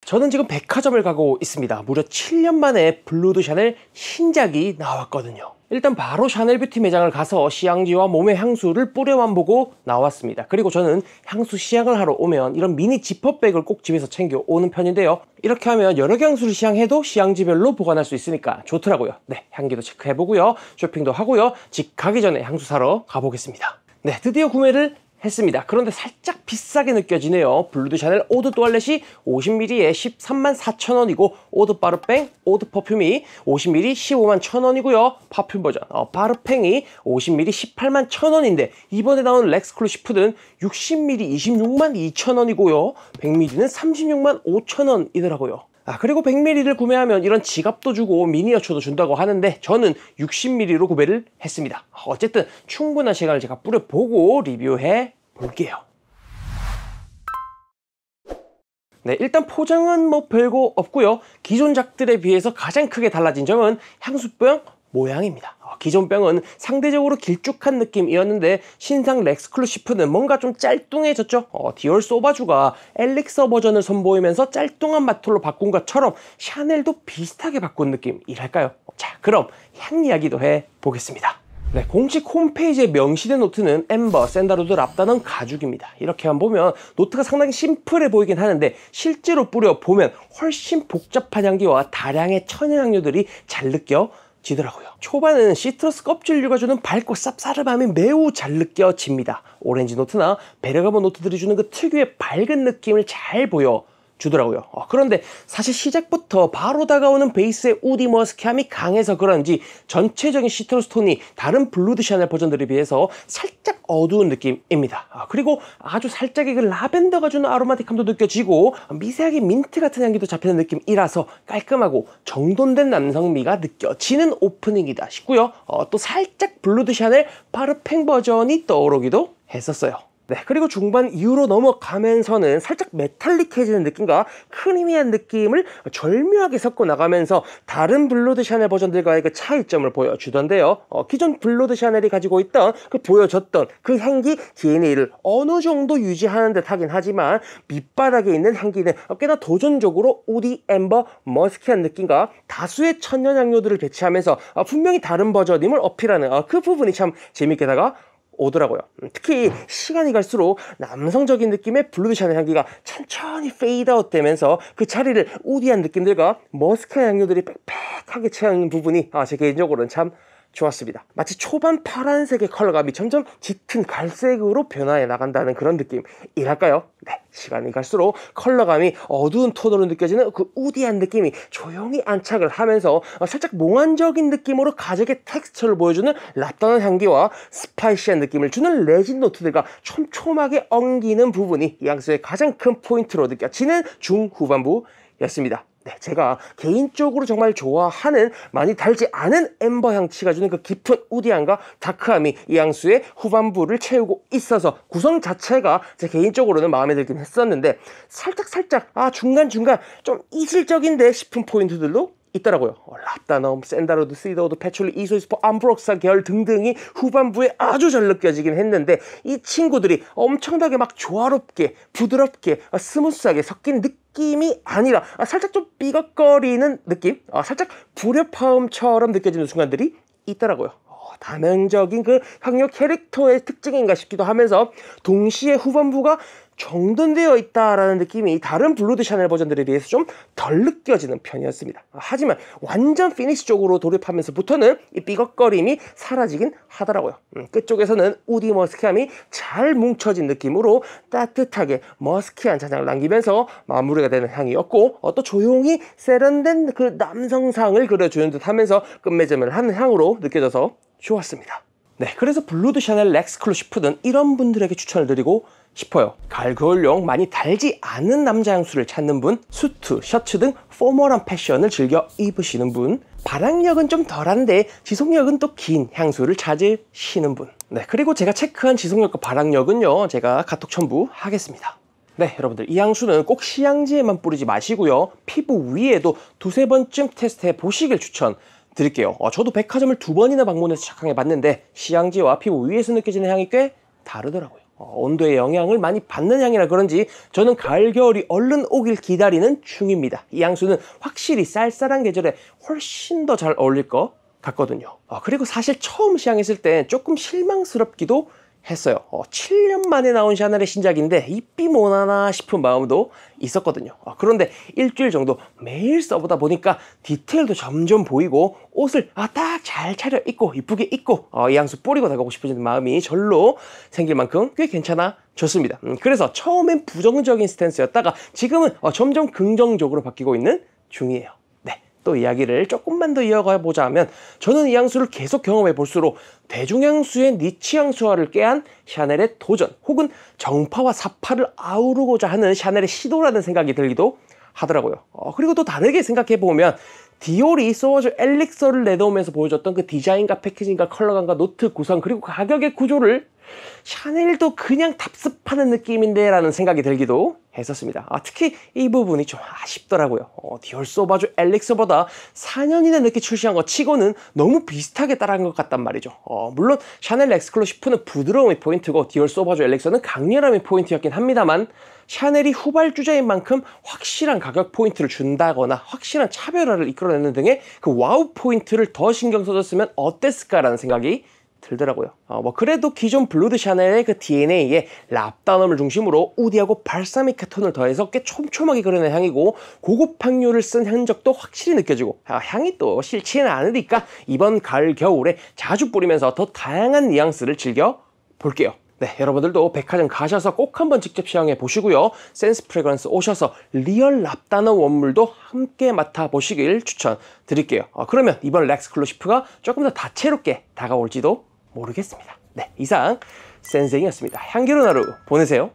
저는 지금 백화점을 가고 있습니다. 무려 7년 만에 블루 드 샤넬 신작이 나왔거든요. 일단 바로 샤넬 뷰티 매장을 가서 시향지와 몸의 향수를 뿌려만 보고 나왔습니다. 그리고 저는 향수 시향을 하러 오면 이런 미니 지퍼백을 꼭 집에서 챙겨오는 편인데요. 이렇게 하면 여러 개 향수를 시향해도 시향지별로 보관할 수 있으니까 좋더라고요. 네, 향기도 체크해보고요. 쇼핑도 하고요. 집 가기 전에 향수 사러 가보겠습니다. 네, 드디어 구매를 했습니다. 그런데 살짝 비싸게 느껴지네요. 블루 드 샤넬 오드 또알렛이 50ml에 134,000원이고 오드 파르팽, 오드 퍼퓸이 50ml 151,000원이고요. 파퓸 버전 파르팽이 50ml 181,000원인데 이번에 나온 렉스클루시프는 60ml 262,000원이고요. 100ml는 365,000원이더라고요. 그리고 100ml를 구매하면 이런 지갑도 주고 미니어처도 준다고 하는데 저는 60ml로 구매를 했습니다. 어쨌든 충분한 시간을 제가 뿌려보고 리뷰해 볼게요. 네, 일단 포장은 뭐 별거 없고요. 기존 작들에 비해서 가장 크게 달라진 점은 향수병 모양입니다. 기존 병은 상대적으로 길쭉한 느낌이었는데 신상 렉스클루시프는 뭔가 좀 짤뚱해졌죠. 디올 소바주가 엘릭서 버전을 선보이면서 짤뚱한 맛으로 바꾼 것처럼 샤넬도 비슷하게 바꾼 느낌이랄까요. 자, 그럼 향 이야기도 해보겠습니다. 네, 공식 홈페이지에 명시된 노트는 엠버, 샌다루드, 랍다넌, 가죽입니다. 이렇게만 보면 노트가 상당히 심플해 보이긴 하는데 실제로 뿌려보면 훨씬 복잡한 향기와 다량의 천연향료들이 잘 느껴지더라고요. 초반은 시트러스 껍질류가 주는 밝고 쌉싸름함이 매우 잘 느껴집니다. 오렌지 노트나 베르가모 노트들이 주는 그 특유의 밝은 느낌을 잘 보여주더라고요. 그런데 사실 시작부터 바로 다가오는 베이스의 우디 머스키함이 강해서 그런지 전체적인 시트러스 톤이 다른 블루 드 샤넬 버전들에 비해서 살짝 어두운 느낌입니다. 그리고 아주 살짝의 그 라벤더가 주는 아로마틱함도 느껴지고 미세하게 민트 같은 향기도 잡히는 느낌이라서 깔끔하고 정돈된 남성미가 느껴지는 오프닝이다 싶고요. 또 살짝 블루 드 샤넬 파르팽 버전이 떠오르기도 했었어요. 네, 그리고 중반 이후로 넘어가면서는 살짝 메탈릭해지는 느낌과 크리미한 느낌을 절묘하게 섞어 나가면서 다른 블루 드 샤넬 버전들과의 그 차이점을 보여주던데요. 기존 블루 드 샤넬이 가지고 있던 보여줬던 그 향기 DNA를 어느 정도 유지하는 듯 하긴 하지만 밑바닥에 있는 향기는 꽤나 도전적으로 우디, 엠버, 머스키한 느낌과 다수의 천연향료들을 배치하면서 분명히 다른 버전임을 어필하는 그 부분이 참 재밌게다가 오더라고요. 특히 시간이 갈수록 남성적인 느낌의 블루 드 샤넬 향기가 천천히 페이드아웃 되면서 그 자리를 우디한 느낌들과 머스크한 향료들이 빽빽하게 채우는 부분이 제 개인적으로는 참 좋았습니다. 마치 초반 파란색의 컬러감이 점점 짙은 갈색으로 변화해 나간다는 그런 느낌이랄까요? 네, 시간이 갈수록 컬러감이 어두운 톤으로 느껴지는 그 우디한 느낌이 조용히 안착을 하면서 살짝 몽환적인 느낌으로 가죽의 텍스처를 보여주는 랍다넌 향기와 스파이시한 느낌을 주는 레진 노트들과 촘촘하게 엉기는 부분이 이 향수의 가장 큰 포인트로 느껴지는 중후반부였습니다. 네, 제가 개인적으로 정말 좋아하는 많이 달지 않은 엠버 향취가 주는 그 깊은 우디함과 다크함이 이 향수의 후반부를 채우고 있어서 구성 자체가 제 개인적으로는 마음에 들긴 했었는데 살짝 중간중간 좀 이질적인데 싶은 포인트들도 있더라고요. 랍다넘, 샌다루드, 시더우드, 패출리, 이소이스포, 암브록사 계열 등등이 후반부에 아주 잘 느껴지긴 했는데 이 친구들이 엄청나게 막 조화롭게 부드럽게 스무스하게 섞인 느낌이 아니라 살짝 좀 삐걱거리는 느낌, 살짝 불협화음처럼 느껴지는 순간들이 있더라고요. 다면적인 그 향료 캐릭터의 특징인가 싶기도 하면서 동시에 후반부가 정돈되어 있다라는 느낌이 다른 블루 드 샤넬 버전들에 비해서 좀 덜 느껴지는 편이었습니다. 하지만 완전 피니시 쪽으로 돌입하면서부터는 이 삐걱거림이 사라지긴 하더라고요. 끝쪽에서는 우디 머스키함이 잘 뭉쳐진 느낌으로 따뜻하게 머스키한 잔향을 남기면서 마무리가 되는 향이었고 또 조용히 세련된 그 남성상을 그려주는 듯 하면서 끝맺음을 하는 향으로 느껴져서 좋았습니다. 네, 그래서 블루 드 샤넬 렉스클루시프는 이런 분들에게 추천을 드리고 싶어요. 가을 겨울용 많이 달지 않은 남자 향수를 찾는 분, 수트, 셔츠 등 포멀한 패션을 즐겨 입으시는 분, 발향력은 좀 덜한데 지속력은 또 긴 향수를 찾으시는 분. 네, 그리고 제가 체크한 지속력과 발향력은요, 제가 카톡 첨부하겠습니다. 네, 여러분들 이 향수는 꼭 시향지에만 뿌리지 마시고요, 피부 위에도 두세 번쯤 테스트해 보시길 추천드릴게요. 저도 백화점을 2번이나 방문해서 착용해 봤는데 시향지와 피부 위에서 느껴지는 향이 꽤 다르더라고요. 온도의 영향을 많이 받는 향이라 그런지 저는 가을 겨울이 얼른 오길 기다리는 중입니다. 이 향수는 확실히 쌀쌀한 계절에 훨씬 더 잘 어울릴 것 같거든요. 그리고 사실 처음 시향했을 때 조금 실망스럽기도 했어요. 7년 만에 나온 샤넬의 신작인데 입이 뭐나나 싶은 마음도 있었거든요. 그런데 일주일 정도 매일 써보다 보니까 디테일도 점점 보이고 옷을 딱 잘 차려 입고 이쁘게 입고 이 향수 뿌리고 나가고 싶어지는 마음이 절로 생길 만큼 꽤 괜찮아졌습니다. 그래서 처음엔 부정적인 스탠스였다가 지금은 점점 긍정적으로 바뀌고 있는 중이에요. 또 이야기를 조금만 더 이어가 보자면 저는 이 향수를 계속 경험해 볼수록 대중향수의 니치 향수화를 꾀한 샤넬의 도전 혹은 정파와 사파를 아우르고자 하는 샤넬의 시도라는 생각이 들기도 하더라고요. 그리고 또 다르게 생각해 보면 디올이 소워즈 엘릭서를 내놓으면서 보여줬던 그 디자인과 패키징과 컬러감과 노트 구성 그리고 가격의 구조를 샤넬도 그냥 답습하는 느낌인데 라는 생각이 들기도 했었습니다. 특히 이 부분이 좀 아쉽더라고요. 디올 소바주 엘릭서보다 4년이나 늦게 출시한 것 치고는 너무 비슷하게 따라한 것 같단 말이죠. 물론 샤넬 엑스클루시프는 부드러움이 포인트고 디올 소바주 엘릭서는 강렬함이 포인트였긴 합니다만 샤넬이 후발주자인 만큼 확실한 가격 포인트를 준다거나 확실한 차별화를 이끌어내는 등의 그 와우 포인트를 더 신경 써줬으면 어땠을까라는 생각이 들더라고요. 그래도 기존 블루드 샤넬의 그 DNA에 랍다넘을 중심으로 우디하고 발사믹 톤을 더해서 꽤 촘촘하게 그려낸 향이고 고급 향료를 쓴 흔적도 확실히 느껴지고 향이 또 싫지는 않으니까 이번 가을 겨울에 자주 뿌리면서 더 다양한 뉘앙스를 즐겨 볼게요. 네, 여러분들도 백화점 가셔서 꼭 한번 직접 시향해 보시고요. 센스 프레그런스 오셔서 리얼 랍다너 원물도 함께 맡아보시길 추천드릴게요. 그러면 이번 렉스클루시프가 조금 더 다채롭게 다가올지도 모르겠습니다. 네, 이상 센생이었습니다. 향기로운 하루 보내세요.